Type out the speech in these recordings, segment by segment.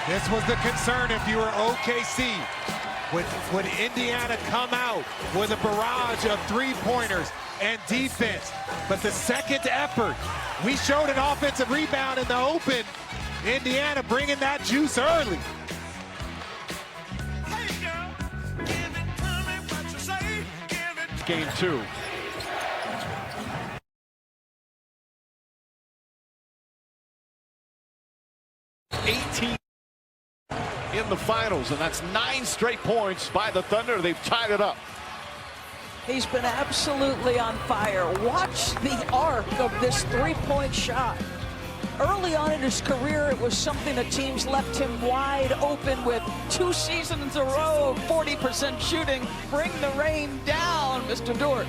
This was the concern if you were OKC. Would Indiana come out with a barrage of three-pointers and defense? But the second effort, we showed an offensive rebound in the open. Indiana bringing that juice early. Game 2. In the finals, and that's 9 straight points by the Thunder. They've tied it up. He's been absolutely on fire. Watch the arc of this three-point shot. Early on in his career, it was something that teams left him wide open with. 2 seasons in a row of 40% shooting. Bring the rain down, Mr. Dort.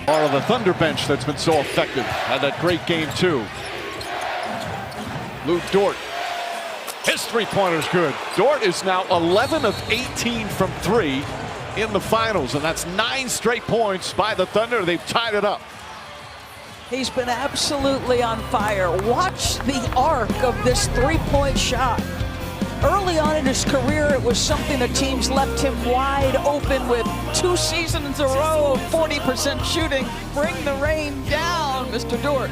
Part of the Thunder bench that's been so effective. Had that great game 2. Lou Dort. His three-pointer's good. Dort is now 11 of 18 from 3 in the finals, and that's 9 straight points by the Thunder. They've tied it up. He's been absolutely on fire. Watch the arc of this three-point shot. Early on in his career, it was something that teams left him wide open with. 2 seasons in a row of 40% shooting. Bring the rain down, Mr. Dort.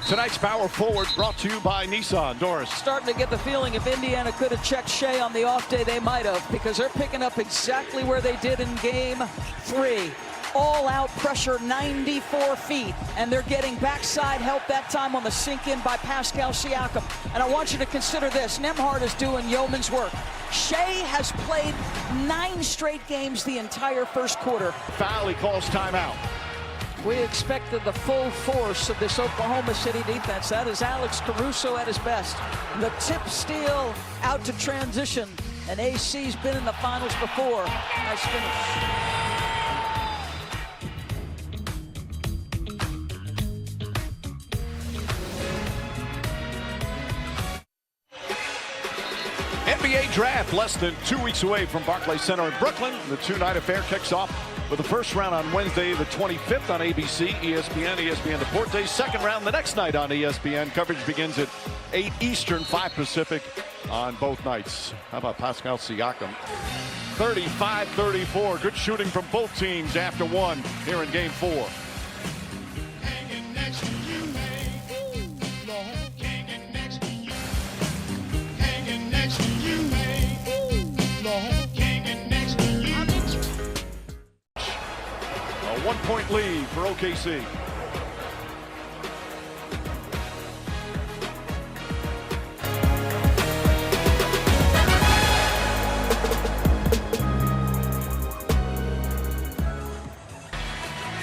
Tonight's Power Forward brought to you by Nissan. Doris. Starting to get the feeling if Indiana could have checked Shea on the off day, they might have, because they're picking up exactly where they did in game 3. All-out pressure, 94 feet, and they're getting backside help that time on the sink-in by Pascal Siakam. And I want you to consider this. Nembhard is doing yeoman's work. Shea has played 9 straight games the entire first quarter. Foul, he calls timeout. We expected the full force of this Oklahoma City defense. That is Alex Caruso at his best. The tip steal out to transition. And AC's been in the finals before. Nice finish. NBA draft less than 2 weeks away from Barclays Center in Brooklyn. The 2-night affair kicks off with the first round on Wednesday, the 25th on ABC, ESPN, ESPN Deportes. Second round the next night on ESPN. Coverage begins at 8 Eastern, 5 Pacific on both nights. How about Pascal Siakam? 35-34. Good shooting from both teams after one here in game 4. A 1-point lead for OKC.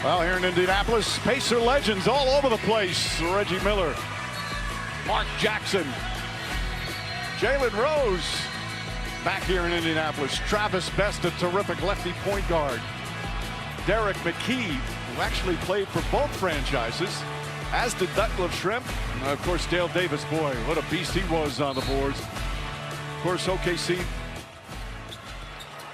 Well, here in Indianapolis, Pacer legends all over the place. Reggie Miller, Mark Jackson, Jalen Rose back here in Indianapolis. Travis Best, a terrific lefty point guard. Derek McKee, who actually played for both franchises, as did Detlef Schrempf. And of course, Dale Davis, boy, what a beast he was on the boards. Of course, OKC.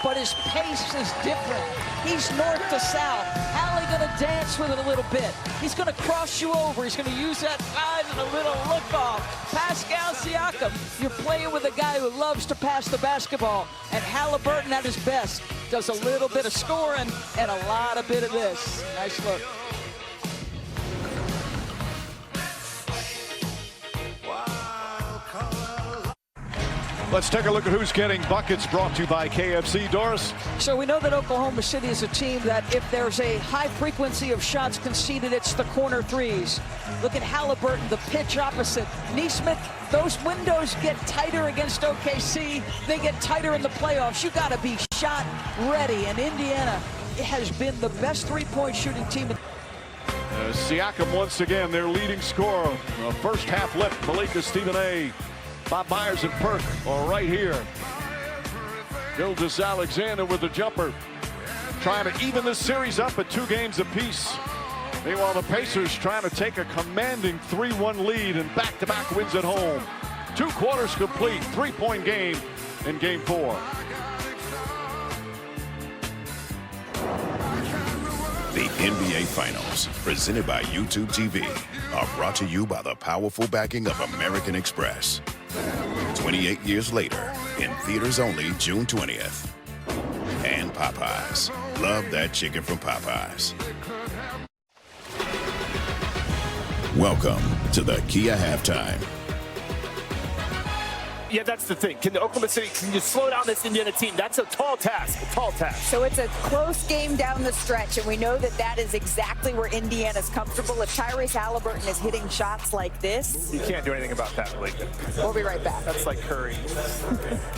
But his pace is different. He's north to south. Hallie gonna dance with it a little bit. He's gonna cross you over. He's gonna use that size and a little look off. Pascal Siakam, you're playing with a guy who loves to pass the basketball. And Halliburton at his best does a little bit of scoring and a lot of bit of this. Nice look. Let's take a look at who's getting buckets, brought to you by KFC. Doris? So we know that Oklahoma City is a team that if there's a high frequency of shots conceded, it's the corner threes. Look at Halliburton, the pitch opposite. Neesmith, those windows get tighter against OKC. They get tighter in the playoffs. You got to be shot ready. And Indiana has been the best three-point shooting team. Siakam once again, their leading scorer. First half left, Malika Stephen, Bob Myers and Perk are right here. Gilgeous Alexander with the jumper, trying to even this series up at 2 games apiece. Meanwhile, the Pacers trying to take a commanding 3-1 lead and back-to-back wins at home. 2 quarters complete, 3-point game in game 4. The NBA Finals, presented by YouTube TV, are brought to you by the powerful backing of American Express. 28 years later, in theaters only June 20th. And Popeyes. Love that chicken from Popeyes. Welcome to the Kia Halftime. Yeah, that's the thing. Can the Oklahoma City, can you slow down this Indiana team? That's a tall task, So it's a close game down the stretch, and we know that that is exactly where Indiana's comfortable. If Tyrese Halliburton is hitting shots like this. You can't do anything about that, Blake. We'll be right back. That's like Curry.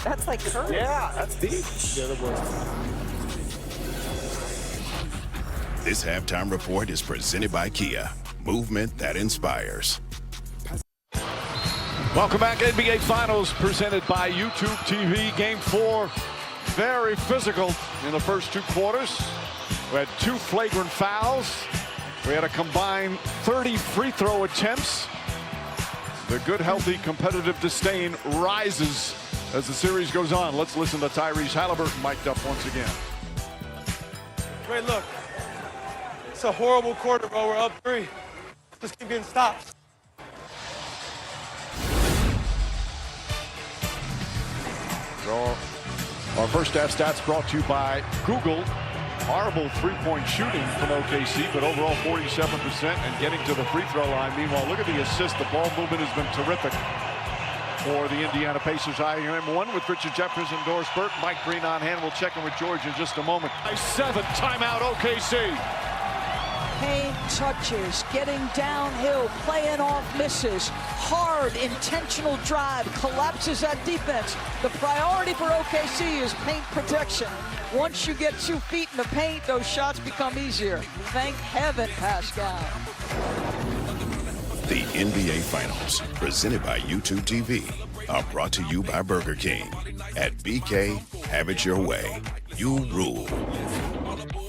That's like Curry? Yeah, that's deep. This halftime report is presented by Kia. Movement that inspires. Welcome back, NBA Finals presented by YouTube TV. Game 4, very physical in the first two quarters. We had 2 flagrant fouls. We had a combined 30 free throw attempts. The good, healthy, competitive disdain rises as the series goes on. Let's listen to Tyrese Halliburton mic'd up once again. Great look. It's a horrible quarter, bro. We're up 3. Just keep getting stops. So our first half stats brought to you by Google. Horrible three-point shooting from OKC, but overall 47% and getting to the free throw line. Meanwhile, look at the assist. The ball movement has been terrific for the Indiana Pacers. IM1 with Richard Jefferson, Doris Burke, Mike Green on hand. We'll check in with George in just a moment. 7 timeout OKC. Paint touches, getting downhill, playing off misses, hard, intentional drive, collapses that defense. The priority for OKC is paint protection. Once you get 2 feet in the paint, those shots become easier. Thank heaven, Pascal. The NBA Finals, presented by YouTube TV, are brought to you by Burger King. At BK, have it your way. You rule.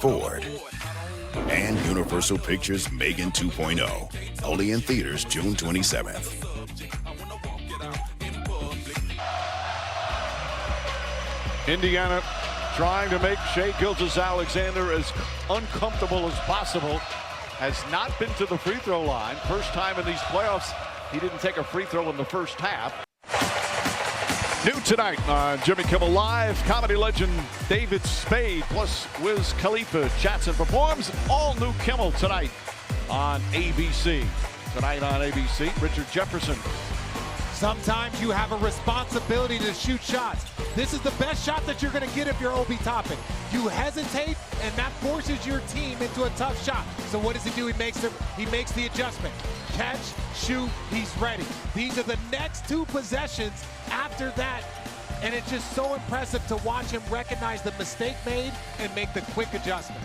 Ford. And Universal Pictures Megan 2.0. Only in theaters June 27th. Indiana trying to make Shai Gilgeous-Alexander as uncomfortable as possible. Has not been to the free throw line. First time in these playoffs, he didn't take a free throw in the first half. New tonight on Jimmy Kimmel Live, comedy legend David Spade plus Wiz Khalifa chats and performs. All new Kimmel tonight on ABC. Tonight on ABC, Richard Jefferson. Sometimes you have a responsibility to shoot shots. This is the best shot that you're going to get if you're Obi Toppin. You hesitate, and that forces your team into a tough shot. So what does he do? He makes the adjustment. Catch, shoot, he's ready. These are the next 2 possessions after that, and it's just so impressive to watch him recognize the mistake made and make the quick adjustment.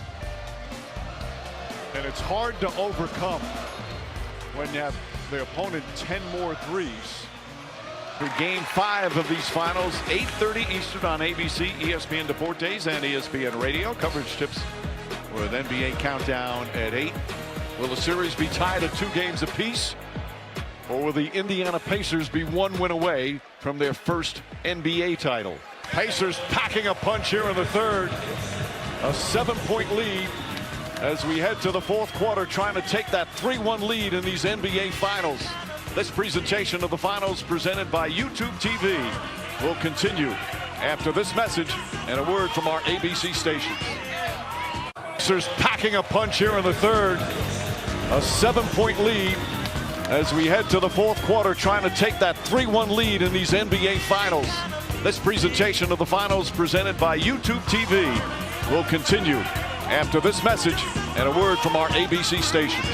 And it's hard to overcome when you have the opponent 10 more threes. For game 5 of these finals, 8:30 Eastern on ABC, ESPN Deportes, and ESPN Radio. Coverage tips with NBA Countdown at 8. Will the series be tied at 2 games apiece? Or will the Indiana Pacers be 1 win away from their first NBA title? Pacers packing a punch here in the third. A 7-point lead as we head to the fourth quarter, trying to take that 3-1 lead in these NBA Finals. This presentation of the Finals presented by YouTube TV will continue after this message and a word from our ABC stations. Pacers packing a punch here in the third. A 7-point lead as we head to the fourth quarter, trying to take that 3-1 lead in these NBA Finals. This presentation of the Finals presented by YouTube TV will continue after this message and a word from our ABC stations.